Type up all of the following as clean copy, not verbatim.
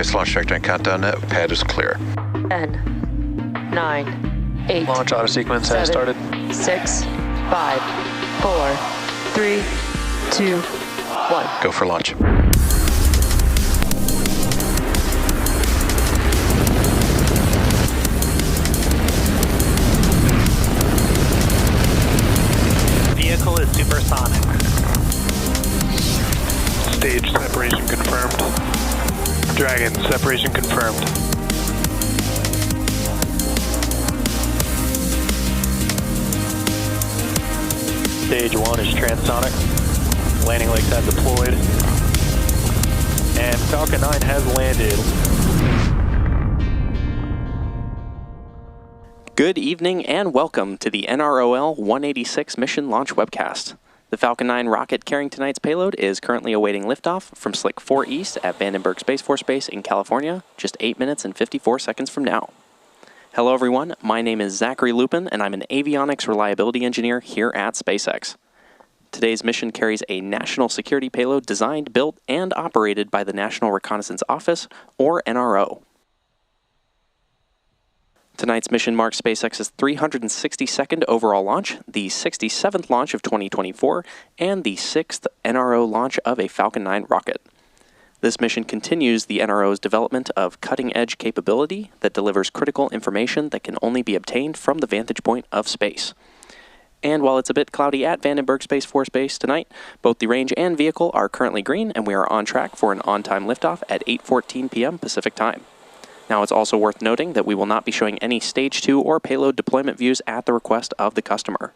Advanced launch trajectory and countdown net. Pad is clear. 10, 9, 8. Launch auto sequence has started. 6, 5, 4, 3, 2, 1. Go for launch. Vehicle is supersonic. Stage separation confirmed. Dragon, separation confirmed. Stage 1 is transonic. Landing legs have deployed. And Falcon 9 has landed. Good evening and welcome to the NROL-186 mission launch webcast. The Falcon 9 rocket carrying tonight's payload is currently awaiting liftoff from Slick 4 East at Vandenberg Space Force Base in California, just 8 minutes and 54 seconds from now. Hello everyone, my name is Zachary Lupin and I'm an avionics reliability engineer here at SpaceX. Today's mission carries a national security payload designed, built, and operated by the National Reconnaissance Office, or NRO. Tonight's mission marks SpaceX's 362nd overall launch, the 67th launch of 2024, and the 6th NRO launch of a Falcon 9 rocket. This mission continues the NRO's development of cutting-edge capability that delivers critical information that can only be obtained from the vantage point of space. And while it's a bit cloudy at Vandenberg Space Force Base tonight, both the range and vehicle are currently green, and we are on track for an on-time liftoff at 8:14 p.m. Pacific Time. Now, it's also worth noting that we will not be showing any Stage 2 or payload deployment views at the request of the customer.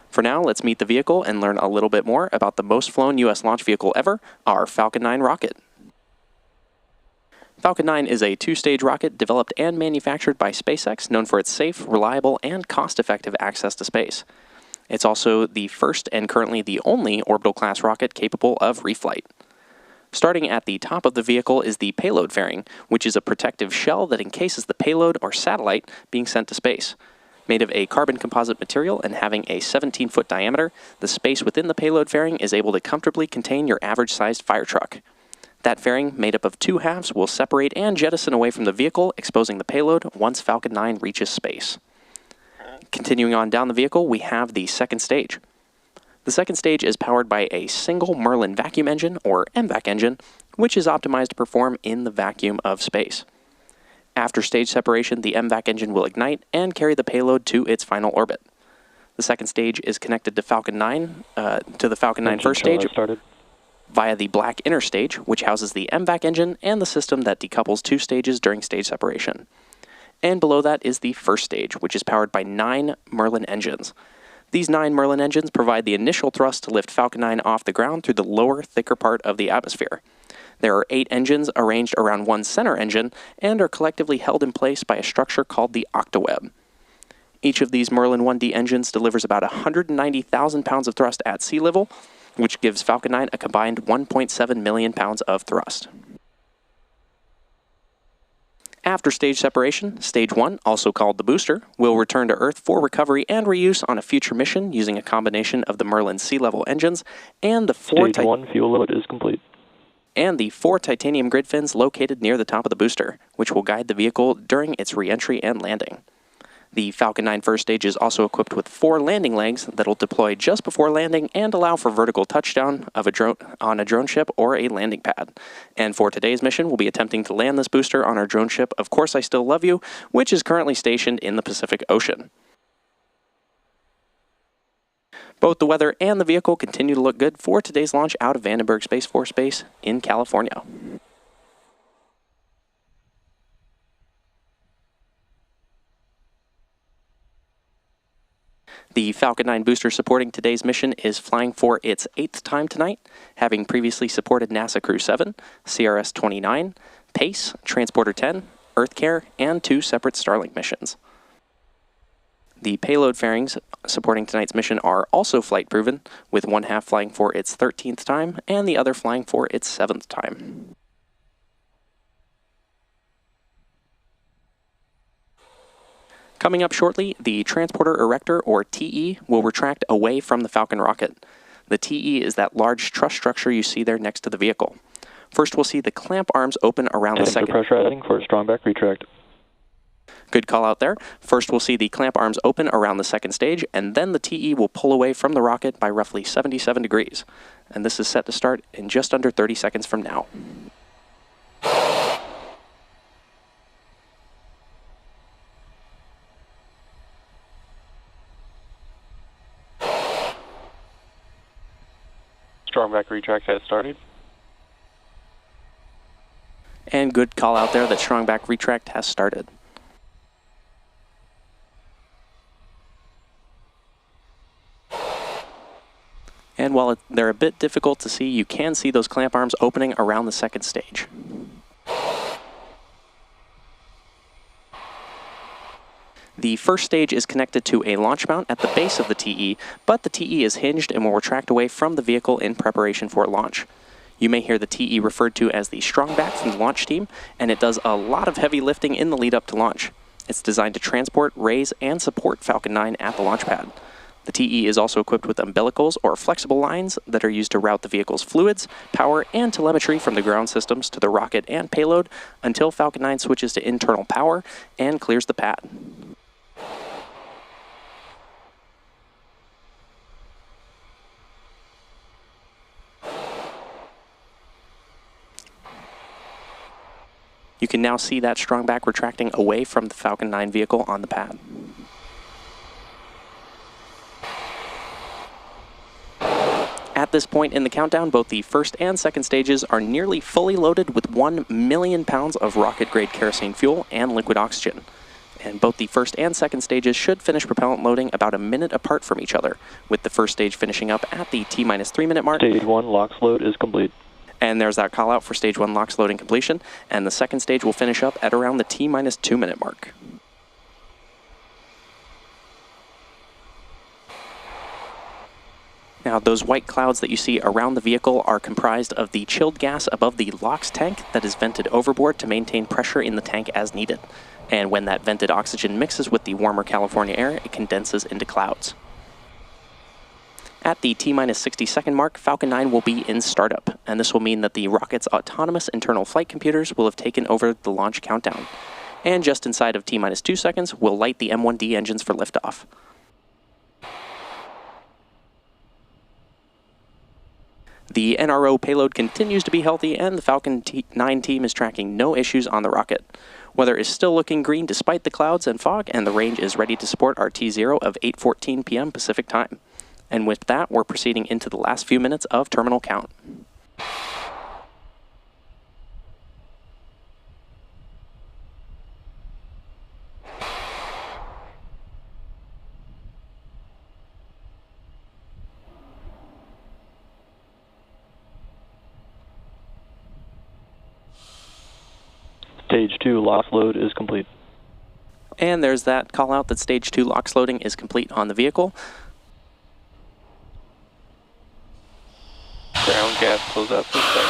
For now, let's meet the vehicle and learn a little bit more about the most flown U.S. launch vehicle ever, our Falcon 9 rocket. Falcon 9 is a two-stage rocket developed and manufactured by SpaceX, known for its safe, reliable, and cost-effective access to space. It's also the first and currently the only orbital-class rocket capable of reflight. Starting at the top of the vehicle is the payload fairing, which is a protective shell that encases the payload or satellite being sent to space. Made of a carbon composite material and having a 17-foot diameter, the space within the payload fairing is able to comfortably contain your average-sized fire truck. That fairing, made up of two halves, will separate and jettison away from the vehicle, exposing the payload once Falcon 9 reaches space. Continuing on down the vehicle, we have the second stage. The second stage is powered by a single Merlin vacuum engine, or MVAC engine, which is optimized to perform in the vacuum of space. After stage separation, the MVAC engine will ignite and carry the payload to its final orbit. The second stage is connected to Falcon 9, to the Falcon 9 first stage via the black inner stage, which houses the MVAC engine and the system that decouples two stages during stage separation. And below that is the first stage, which is powered by 9 Merlin engines. These 9 Merlin engines provide the initial thrust to lift Falcon 9 off the ground through the lower, thicker part of the atmosphere. There are 8 engines arranged around one center engine and are collectively held in place by a structure called the octaweb. Each of these Merlin 1D engines delivers about 190,000 pounds of thrust at sea level, which gives Falcon 9 a combined 1.7 million pounds of thrust. After stage separation, Stage 1, also called the booster, will return to Earth for recovery and reuse on a future mission using a combination of the Merlin sea-level engines and the four Stage 1 fuel load is complete. And the 4 titanium grid fins located near the top of the booster, which will guide the vehicle during its re-entry and landing. The Falcon 9 first stage is also equipped with 4 landing legs that will deploy just before landing and allow for vertical touchdown of a drone on a drone ship or a landing pad. And for today's mission, we'll be attempting to land this booster on our drone ship, Of Course I Still Love You, which is currently stationed in the Pacific Ocean. Both the weather and the vehicle continue to look good for today's launch out of Vandenberg Space Force Base in California. The Falcon 9 booster supporting today's mission is flying for its 8th time tonight, having previously supported NASA Crew 7, CRS-29, PACE, Transporter 10, EarthCare, and 2 separate Starlink missions. The payload fairings supporting tonight's mission are also flight proven, with one half flying for its 13th time and the other flying for its 7th time. Coming up shortly, the Transporter Erector, or TE, will retract away from the Falcon rocket. The TE is that large truss structure you see there next to the vehicle. First, we'll see the clamp arms open around the second. Pressurizing for Strongback retract. Good call out there. First, we'll see the clamp arms open around the second stage, and then the TE will pull away from the rocket by roughly 77 degrees. And this is set to start in just under 30 seconds from now. Strongback retract has started. And good call out there that Strongback retract has started. And while they're a bit difficult to see, you can see those clamp arms opening around the second stage. The first stage is connected to a launch mount at the base of the TE, but the TE is hinged and will retract away from the vehicle in preparation for launch. You may hear the TE referred to as the Strongback from the launch team, and it does a lot of heavy lifting in the lead up to launch. It's designed to transport, raise, and support Falcon 9 at the launch pad. The TE is also equipped with umbilicals or flexible lines that are used to route the vehicle's fluids, power, and telemetry from the ground systems to the rocket and payload until Falcon 9 switches to internal power and clears the pad. You can now see that Strongback retracting away from the Falcon 9 vehicle on the pad. At this point in the countdown, both the first and second stages are nearly fully loaded with 1 million pounds of rocket-grade kerosene fuel and liquid oxygen. And both the first and second stages should finish propellant loading about a minute apart from each other, with the first stage finishing up at the T-3 minute mark. Stage 1 LOX load is complete. And there's that call out for stage 1 LOX loading completion, and the second stage will finish up at around the T-2 minute mark. Now, those white clouds that you see around the vehicle are comprised of the chilled gas above the LOX tank that is vented overboard to maintain pressure in the tank as needed. And when that vented oxygen mixes with the warmer California air, it condenses into clouds. At the T-60 second mark, Falcon 9 will be in startup, and this will mean that the rocket's autonomous internal flight computers will have taken over the launch countdown. And just inside of T-2 seconds, we'll light the M1D engines for liftoff. The NRO payload continues to be healthy, and the Falcon 9 team is tracking no issues on the rocket. Weather is still looking green despite the clouds and fog, and the range is ready to support our T0 of 8:14 p.m. Pacific time. And with that, we're proceeding into the last few minutes of terminal count. Stage 2 LOX load is complete. And there's that call out that stage 2 LOX loading is complete on the vehicle. Ground gas close out for start.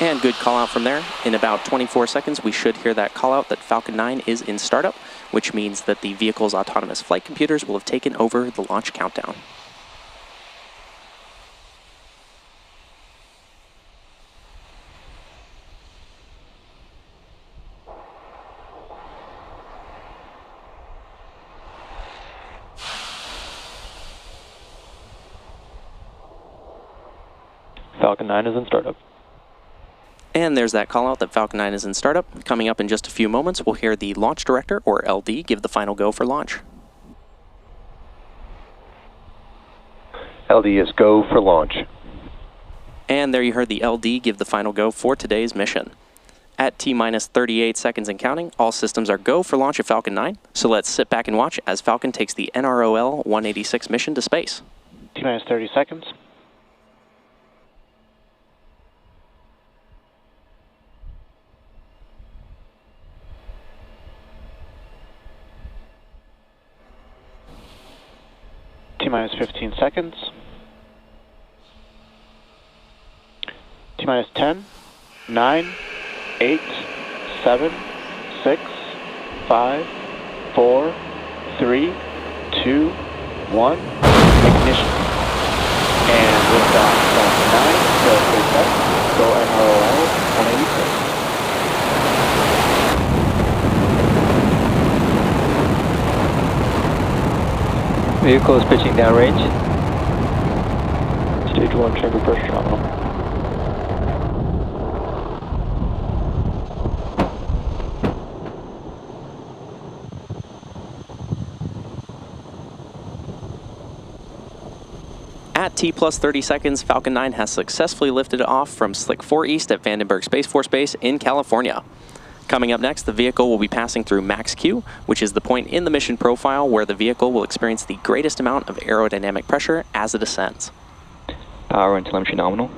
And good call out from there. In about 24 seconds, we should hear that call out that Falcon 9 is in startup, which means that the vehicle's autonomous flight computers will have taken over the launch countdown. Falcon 9 is in startup. And there's that call out that Falcon 9 is in startup. Coming up in just a few moments, we'll hear the launch director, or LD, give the final go for launch. LD is go for launch. And there you heard the LD give the final go for today's mission. At T-38 seconds and counting, all systems are go for launch of Falcon 9. So let's sit back and watch as Falcon takes the NROL-186 mission to space. T-30 seconds. T-15 seconds. T-10, 9, 8, 7, 6, 5, 4, 3, 2, 1. Ignition. And liftoff, Falcon 9, go for vehicle NROL-186. Vehicle is pitching downrange. Stage 1 chamber pressure nominal. At T plus 30 seconds, Falcon 9 has successfully lifted off from Slick 4 East at Vandenberg Space Force Base in California. Coming up next, the vehicle will be passing through Max-Q, which is the point in the mission profile where the vehicle will experience the greatest amount of aerodynamic pressure as it ascends. Power and telemetry nominal.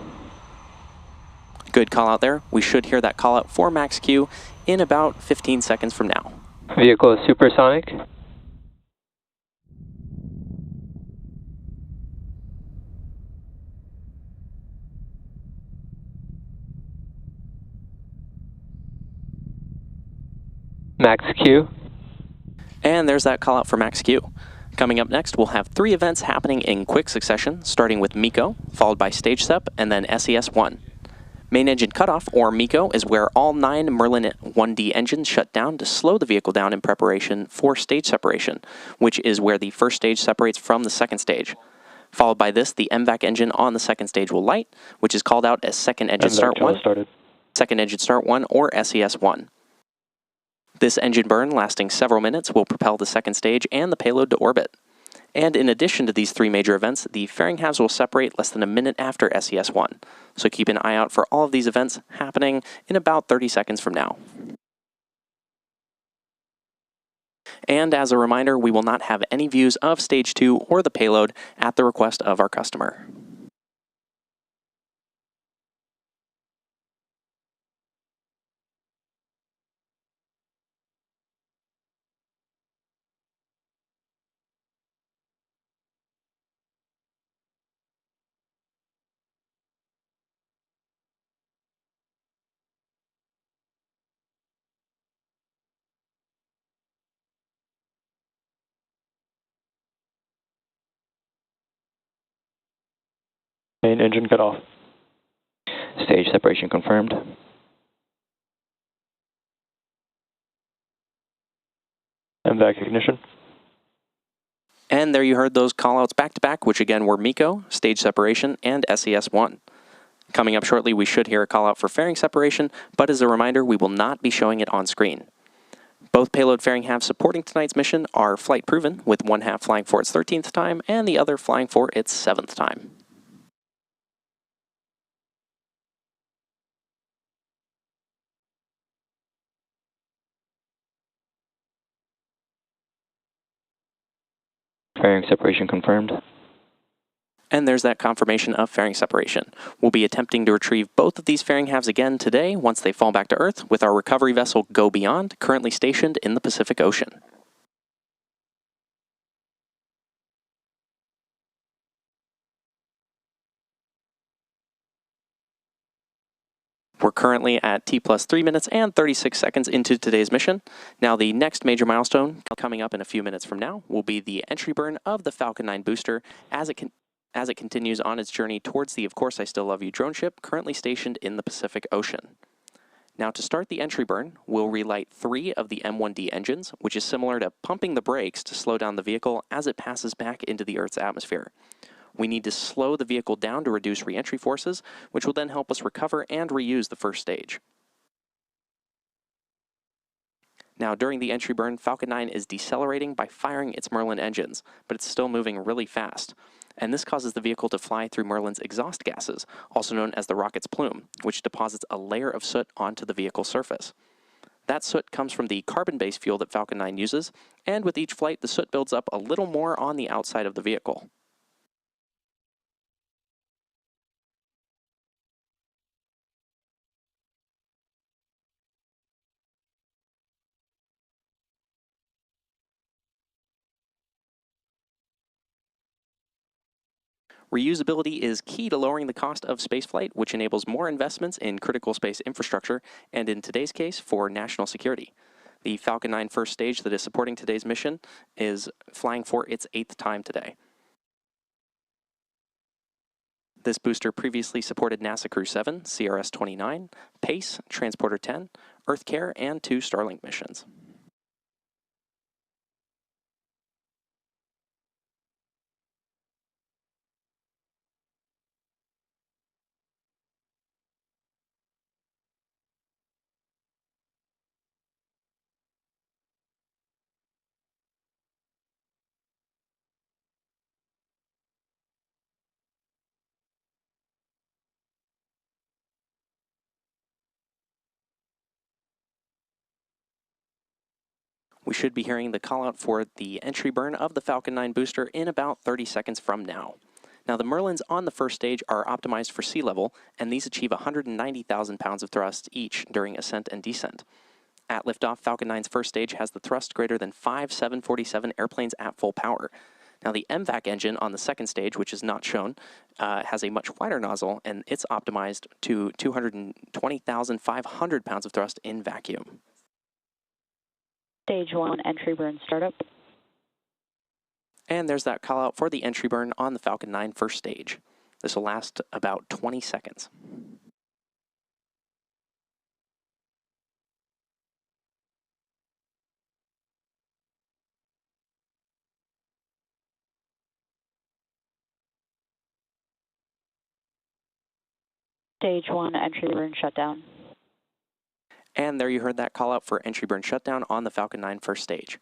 Good call out there. We should hear that call out for Max-Q in about 15 seconds from now. Vehicle is supersonic. Max-Q. And there's that call out for Max-Q. Coming up next, we'll have 3 events happening in quick succession, starting with MECO, followed by Stage SEP, and then SES-1. Main engine cutoff, or MECO, is where all 9 Merlin 1D engines shut down to slow the vehicle down in preparation for stage separation, which is where the first stage separates from the second stage. Followed by this, the MVAC engine on the second stage will light, which is called out as second engine start 1, second engine start 1, or SES-1. This engine burn, lasting several minutes, will propel the second stage and the payload to orbit. And in addition to these 3 major events, the fairing halves will separate less than a minute after SES-1. So keep an eye out for all of these events happening in about 30 seconds from now. And as a reminder, we will not have any views of Stage 2 or the payload at the request of our customer. Main engine cut off. Stage separation confirmed. MVAC ignition. And there you heard those callouts back to back, which again were MECO, stage separation, and SES-1. Coming up shortly, we should hear a callout for fairing separation, but as a reminder, we will not be showing it on screen. Both payload fairing halves supporting tonight's mission are flight proven, with one half flying for its 13th time and the other flying for its 7th time. Fairing separation confirmed. And there's that confirmation of fairing separation. We'll be attempting to retrieve both of these fairing halves again today once they fall back to Earth with our recovery vessel Go Beyond, currently stationed in the Pacific Ocean. We're currently at T plus 3 minutes and 36 seconds into today's mission. Now the next major milestone coming up in a few minutes from now will be the entry burn of the Falcon 9 booster as it continues on its journey towards the Of Course I Still Love You drone ship currently stationed in the Pacific Ocean. Now to start the entry burn, we'll relight 3 of the M1D engines, which is similar to pumping the brakes to slow down the vehicle as it passes back into the Earth's atmosphere. We need to slow the vehicle down to reduce re-entry forces, which will then help us recover and reuse the first stage. Now, during the entry burn, Falcon 9 is decelerating by firing its Merlin engines, but it's still moving really fast. And this causes the vehicle to fly through Merlin's exhaust gases, also known as the rocket's plume, which deposits a layer of soot onto the vehicle's surface. That soot comes from the carbon-based fuel that Falcon 9 uses, and with each flight, the soot builds up a little more on the outside of the vehicle. Reusability is key to lowering the cost of spaceflight, which enables more investments in critical space infrastructure, and in today's case, for national security. The Falcon 9 first stage that is supporting today's mission is flying for its 8th time today. This booster previously supported NASA Crew 7, CRS-29, PACE, Transporter 10, Earth Care, and 2 Starlink missions. We should be hearing the call out for the entry burn of the Falcon 9 booster in about 30 seconds from now. Now, the Merlins on the first stage are optimized for sea level, and these achieve 190,000 pounds of thrust each during ascent and descent. At liftoff, Falcon 9's first stage has the thrust greater than 5 747 airplanes at full power. Now, the MVAC engine on the second stage, which is not shown, has a much wider nozzle, and it's optimized to 220,500 pounds of thrust in vacuum. Stage 1 entry burn startup. And there's that call out for the entry burn on the Falcon 9 first stage. This will last about 20 seconds. Stage 1 entry burn shutdown. And there you heard that call out for entry burn shutdown on the Falcon 9 first stage.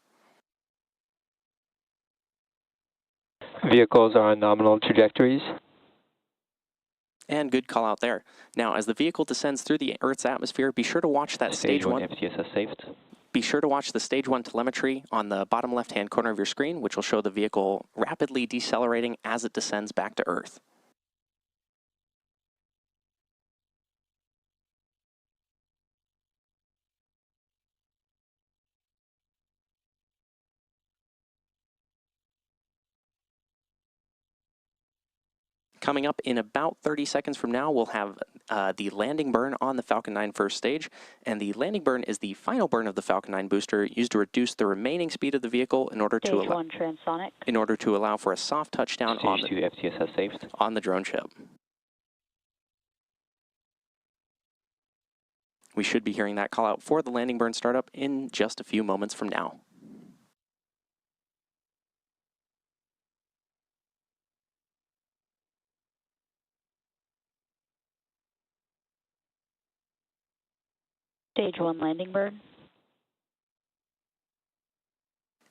Vehicles are on nominal trajectories. And good call out there. Now, as the vehicle descends through the Earth's atmosphere, be sure to watch that stage 1. FTSS saved. Be sure to watch the stage 1 telemetry on the bottom left-hand corner of your screen, which will show the vehicle rapidly decelerating as it descends back to Earth. Coming up in about 30 seconds from now, we'll have the landing burn on the Falcon 9 first stage, and the landing burn is the final burn of the Falcon 9 booster used to reduce the remaining speed of the vehicle in order Stage 1 transonic. in order to allow for a soft touchdown Stage 2 FTSS saved. on the drone ship. We should be hearing that call out for the landing burn startup in just a few moments from now. Stage 1 landing burn.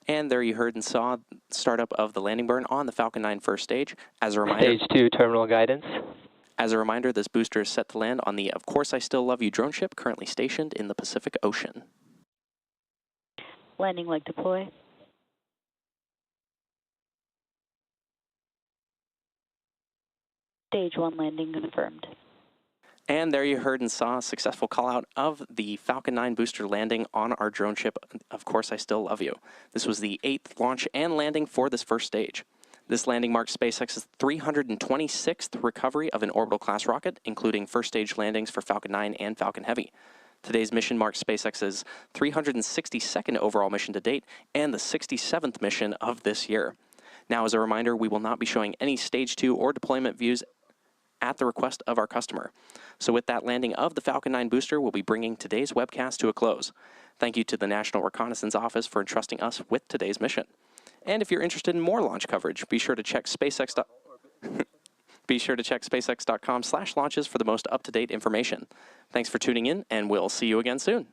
And there you heard and saw startup of the landing burn on the Falcon 9 first stage. As a reminder, Stage 2 terminal guidance. As a reminder, this booster is set to land on the Of Course I Still Love You drone ship currently stationed in the Pacific Ocean. Landing leg deploy. Stage 1 landing confirmed. And there you heard and saw a successful call out of the Falcon 9 booster landing on our drone ship, Of Course I Still Love You. This was the 8th launch and landing for this first stage. This landing marks SpaceX's 326th recovery of an orbital class rocket, including first stage landings for Falcon 9 and Falcon Heavy. Today's mission marks SpaceX's 362nd overall mission to date and the 67th mission of this year. Now, as a reminder, we will not be showing any stage 2 or deployment views at the request of our customer. So with that landing of the Falcon 9 booster, we'll be bringing today's webcast to a close. Thank you to the National Reconnaissance Office for entrusting us with today's mission. And if you're interested in more launch coverage, be sure to check SpaceX.com/launches for the most up-to-date information. Thanks for tuning in, and we'll see you again soon.